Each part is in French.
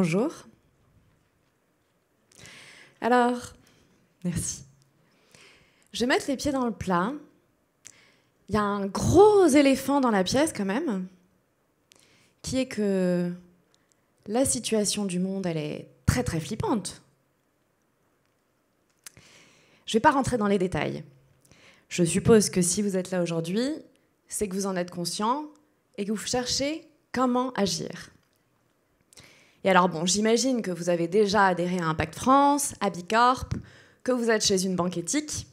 Bonjour. Alors, merci. Je vais mettre les pieds dans le plat. Il y a un gros éléphant dans la pièce quand même, qui est que la situation du monde, elle est très très flippante. Je ne vais pas rentrer dans les détails. Je suppose que si vous êtes là aujourd'hui, c'est que vous en êtes conscient et que vous cherchez comment agir. Et alors bon, j'imagine que vous avez déjà adhéré à Impact France, à Bicorp, que vous êtes chez une banque éthique,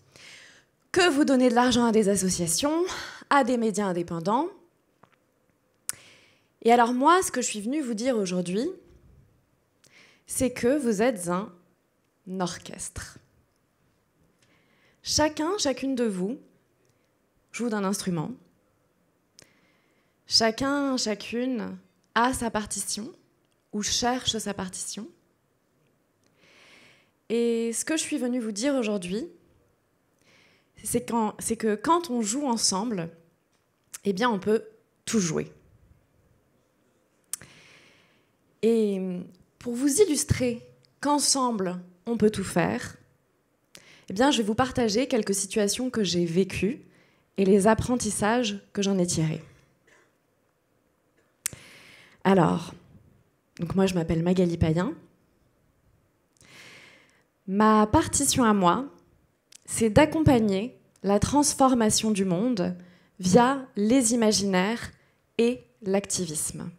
que vous donnez de l'argent à des associations, à des médias indépendants. Et alors moi, ce que je suis venue vous dire aujourd'hui, c'est que vous êtes un orchestre. Chacune de vous joue d'un instrument. Chacune a sa partition ou cherche sa partition. Et ce que je suis venue vous dire aujourd'hui, c'est que quand on joue ensemble, eh bien, on peut tout jouer. Et pour vous illustrer qu'ensemble, on peut tout faire, eh bien, je vais vous partager quelques situations que j'ai vécues et les apprentissages que j'en ai tirés. Alors, donc moi, je m'appelle Magali Payen. Ma partition à moi, c'est d'accompagner la transformation du monde via les imaginaires et l'activisme.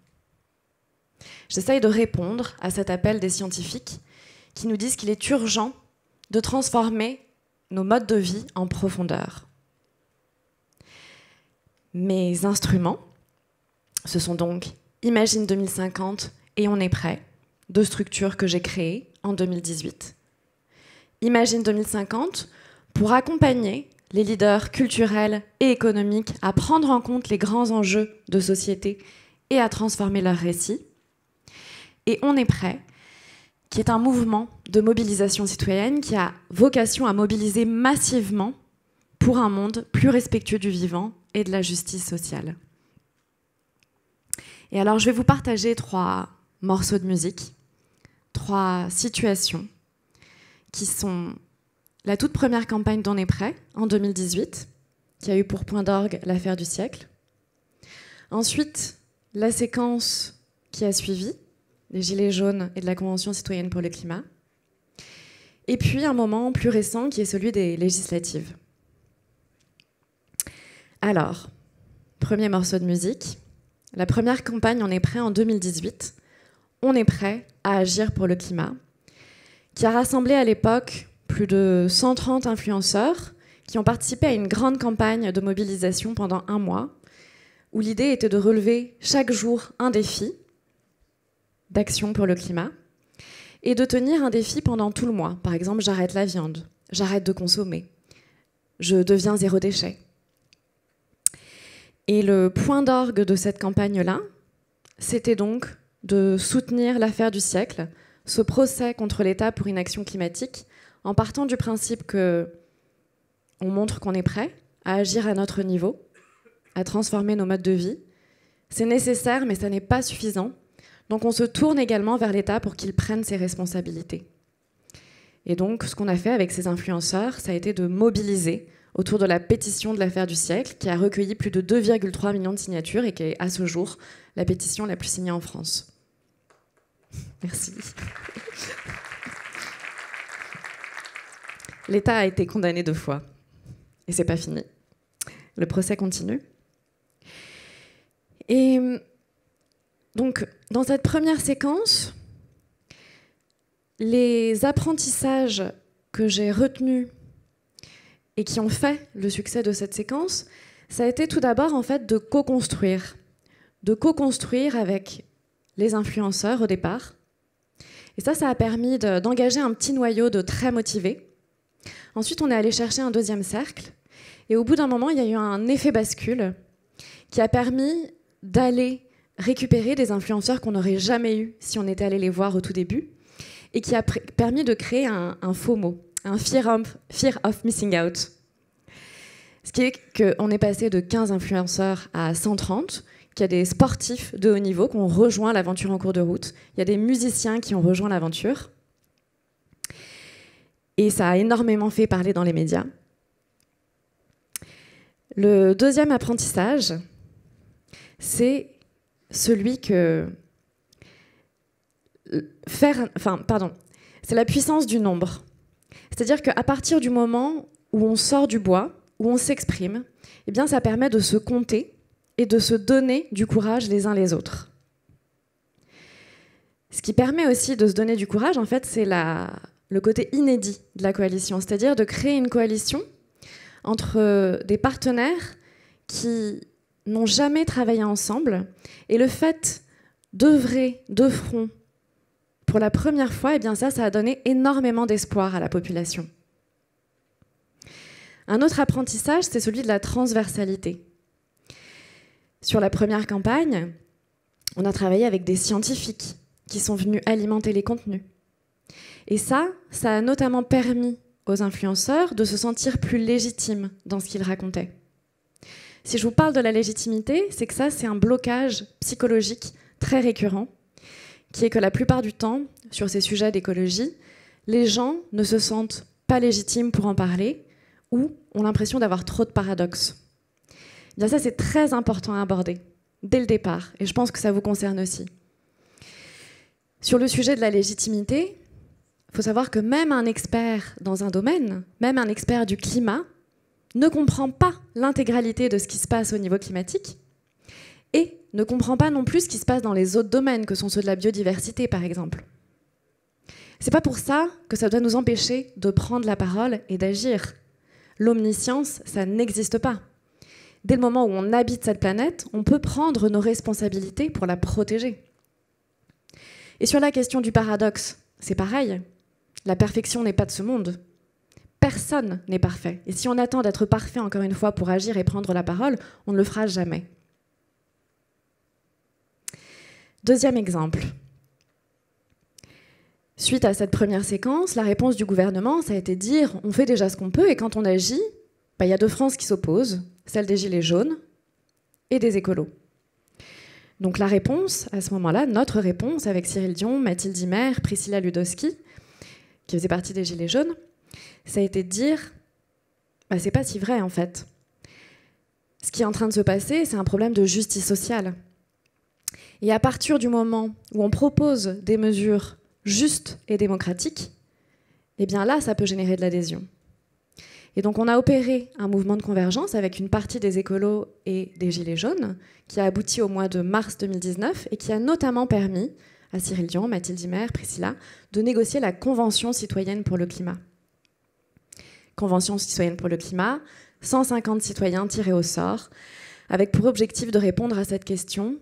J'essaye de répondre à cet appel des scientifiques qui nous disent qu'il est urgent de transformer nos modes de vie en profondeur. Mes instruments, ce sont donc Imagine 2050 et On est prêt, deux structures que j'ai créées en 2018. Imagine 2050 pour accompagner les leaders culturels et économiques à prendre en compte les grands enjeux de société et à transformer leurs récits. Et On est prêt, qui est un mouvement de mobilisation citoyenne qui a vocation à mobiliser massivement pour un monde plus respectueux du vivant et de la justice sociale. Et alors, je vais vous partager 3 morceaux de musique, 3 situations qui sont la toute première campagne d'On est prêt, en 2018, qui a eu pour point d'orgue l'affaire du siècle. Ensuite, la séquence qui a suivi, des Gilets jaunes et de la Convention citoyenne pour le climat. Et puis, un moment plus récent qui est celui des législatives. Alors, premier morceau de musique. La première campagne On est prêt en 2018. On est prêt à agir pour le climat, qui a rassemblé à l'époque plus de 130 influenceurs qui ont participé à une grande campagne de mobilisation pendant 1 mois, où l'idée était de relever chaque jour un défi d'action pour le climat et de tenir un défi pendant tout le mois. Par exemple, j'arrête la viande, j'arrête de consommer, je deviens 0 déchet. Et le point d'orgue de cette campagne-là, c'était donc de soutenir l'affaire du siècle, ce procès contre l'État pour inaction climatique, en partant du principe qu'on montre qu'on est prêt à agir à notre niveau, à transformer nos modes de vie. C'est nécessaire, mais ça n'est pas suffisant. Donc on se tourne également vers l'État pour qu'il prenne ses responsabilités. Et donc ce qu'on a fait avec ces influenceurs, ça a été de mobiliser autour de la pétition de l'affaire du siècle, qui a recueilli plus de 2,3 millions de signatures et qui est à ce jour la pétition la plus signée en France. Merci. L'État a été condamné 2 fois. Et c'est pas fini. Le procès continue. Et donc, dans cette première séquence, les apprentissages que j'ai retenus et qui ont fait le succès de cette séquence, ça a été tout d'abord en fait de co-construire avec les influenceurs au départ. Et ça a permis d'engager un petit noyau de très motivés. Ensuite, on est allé chercher un 2e cercle. Et au bout d'un moment, il y a eu un effet bascule qui a permis d'aller récupérer des influenceurs qu'on n'aurait jamais eus si on était allé les voir au tout début, et qui a permis de créer un FOMO, un fear of missing out. Ce qui est qu'on est passé de 15 influenceurs à 130, qu'il y a des sportifs de haut niveau qui ont rejoint l'aventure en cours de route. Il y a des musiciens qui ont rejoint l'aventure. Et ça a énormément fait parler dans les médias. Le deuxième apprentissage, c'est celui que... c'est la puissance du nombre. C'est-à-dire qu'à partir du moment où on sort du bois, où on s'exprime, eh bien, ça permet de se compter et de se donner du courage les uns les autres. Ce qui permet aussi de se donner du courage, en fait, c'est le côté inédit de la coalition, c'est-à-dire de créer une coalition entre des partenaires qui n'ont jamais travaillé ensemble, et le fait d'œuvrer de front pour la première fois, eh bien ça a donné énormément d'espoir à la population. Un autre apprentissage, c'est celui de la transversalité. Sur la première campagne, on a travaillé avec des scientifiques qui sont venus alimenter les contenus. Et ça a notamment permis aux influenceurs de se sentir plus légitimes dans ce qu'ils racontaient. Si je vous parle de la légitimité, c'est que ça, c'est un blocage psychologique très récurrent, qui est que la plupart du temps, sur ces sujets d'écologie, les gens ne se sentent pas légitimes pour en parler ou ont l'impression d'avoir trop de paradoxes. Bien ça, c'est très important à aborder dès le départ, et je pense que ça vous concerne aussi. Sur le sujet de la légitimité, il faut savoir que même un expert dans un domaine, même un expert du climat, ne comprend pas l'intégralité de ce qui se passe au niveau climatique et ne comprend pas non plus ce qui se passe dans les autres domaines, que sont ceux de la biodiversité, par exemple. C'est pas pour ça que ça doit nous empêcher de prendre la parole et d'agir. L'omniscience, ça n'existe pas. Dès le moment où on habite cette planète, on peut prendre nos responsabilités pour la protéger. Et sur la question du paradoxe, c'est pareil. La perfection n'est pas de ce monde. Personne n'est parfait. Et si on attend d'être parfait, encore une fois, pour agir et prendre la parole, on ne le fera jamais. Deuxième exemple. Suite à cette première séquence, la réponse du gouvernement, ça a été de dire on fait déjà ce qu'on peut et quand on agit, il y a deux Frances qui s'opposent, celle des Gilets jaunes et des écolos. Donc la réponse, à ce moment-là, notre réponse avec Cyril Dion, Mathilde Imer, Priscilla Ludowski, qui faisait partie des Gilets jaunes, ça a été de dire c'est pas si vrai en fait. Ce qui est en train de se passer, c'est un problème de justice sociale. Et à partir du moment où on propose des mesures justes et démocratiques, eh bien là, ça peut générer de l'adhésion. Et donc on a opéré un mouvement de convergence avec une partie des écolos et des Gilets jaunes qui a abouti au mois de mars 2019 et qui a notamment permis à Cyril Dion, Mathilde Imer, Priscilla, de négocier la Convention citoyenne pour le climat. Convention citoyenne pour le climat, 150 citoyens tirés au sort, avec pour objectif de répondre à cette question: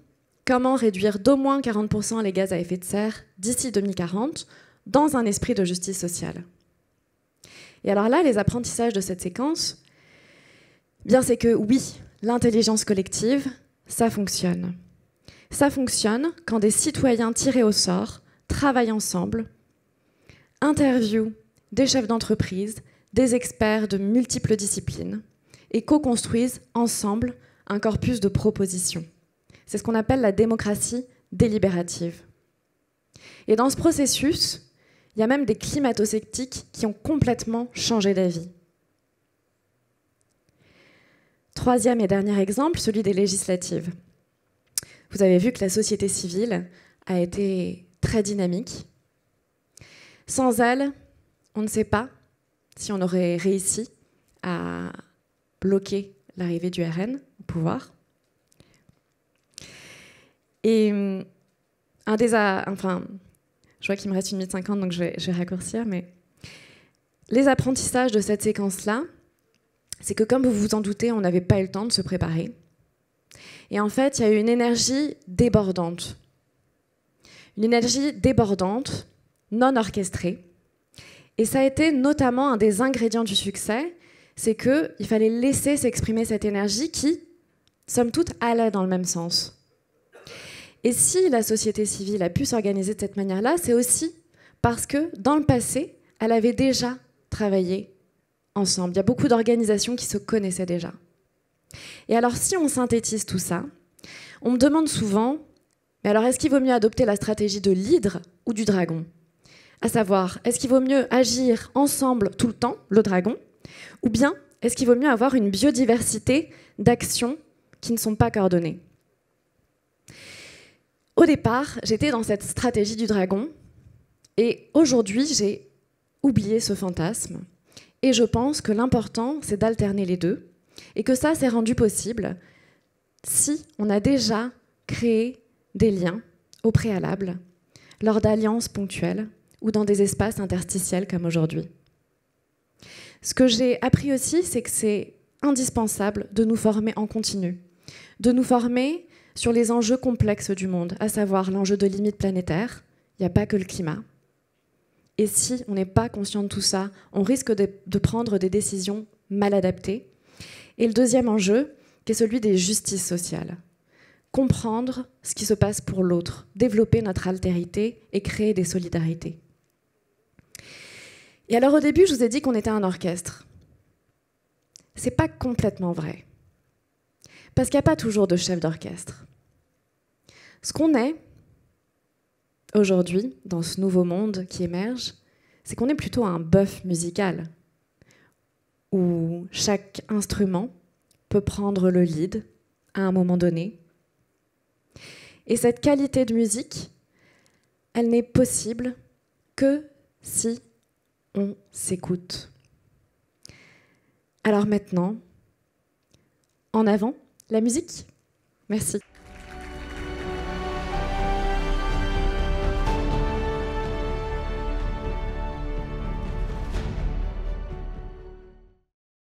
comment réduire d'au moins 40% les gaz à effet de serre d'ici 2040 dans un esprit de justice sociale? Et alors là, les apprentissages de cette séquence, bien c'est que oui, l'intelligence collective, ça fonctionne. Ça fonctionne quand des citoyens tirés au sort travaillent ensemble, interviewent des chefs d'entreprise, des experts de multiples disciplines et co-construisent ensemble un corpus de propositions. C'est ce qu'on appelle la démocratie délibérative. Et dans ce processus, il y a même des climato-sceptiques qui ont complètement changé d'avis. Troisième et dernier exemple, celui des législatives. Vous avez vu que la société civile a été très dynamique. Sans elle, on ne sait pas si on aurait réussi à bloquer l'arrivée du RN au pouvoir. Et je vois qu'il me reste 1 minute 50, donc je vais raccourcir, mais les apprentissages de cette séquence-là, c'est que comme vous vous en doutez, on n'avait pas eu le temps de se préparer. Et en fait, il y a eu une énergie débordante. Une énergie débordante, non orchestrée. Et ça a été notamment un des ingrédients du succès, c'est qu'il fallait laisser s'exprimer cette énergie qui, somme toute, allait dans le même sens. Et si la société civile a pu s'organiser de cette manière-là, c'est aussi parce que, dans le passé, elle avait déjà travaillé ensemble. Il y a beaucoup d'organisations qui se connaissaient déjà. Et alors, si on synthétise tout ça, On me demande souvent, mais alors est-ce qu'il vaut mieux adopter la stratégie de l'hydre ou du dragon? À savoir, est-ce qu'il vaut mieux agir ensemble tout le temps, le dragon, ou bien est-ce qu'il vaut mieux avoir une biodiversité d'actions qui ne sont pas coordonnées? Au départ, j'étais dans cette stratégie du dragon, et aujourd'hui, j'ai oublié ce fantasme. Et je pense que l'important, c'est d'alterner les deux, et que ça, c'est rendu possible si on a déjà créé des liens au préalable, lors d'alliances ponctuelles ou dans des espaces interstitiels comme aujourd'hui. Ce que j'ai appris aussi, c'est que c'est indispensable de nous former en continu, de nous former sur les enjeux complexes du monde, à savoir l'enjeu de limites planétaires, il n'y a pas que le climat. Et si on n'est pas conscient de tout ça, on risque de prendre des décisions mal adaptées. Et le deuxième enjeu, qui est celui des justices sociales. Comprendre ce qui se passe pour l'autre, développer notre altérité et créer des solidarités. Et alors au début, je vous ai dit qu'on était un orchestre. C'est pas complètement vrai. Parce qu'il n'y a pas toujours de chef d'orchestre. Ce qu'on est aujourd'hui, dans ce nouveau monde qui émerge, c'est qu'on est plutôt un bœuf musical, où chaque instrument peut prendre le lead à un moment donné. Et cette qualité de musique, elle n'est possible que si on s'écoute. Alors maintenant, en avant, la musique. Merci.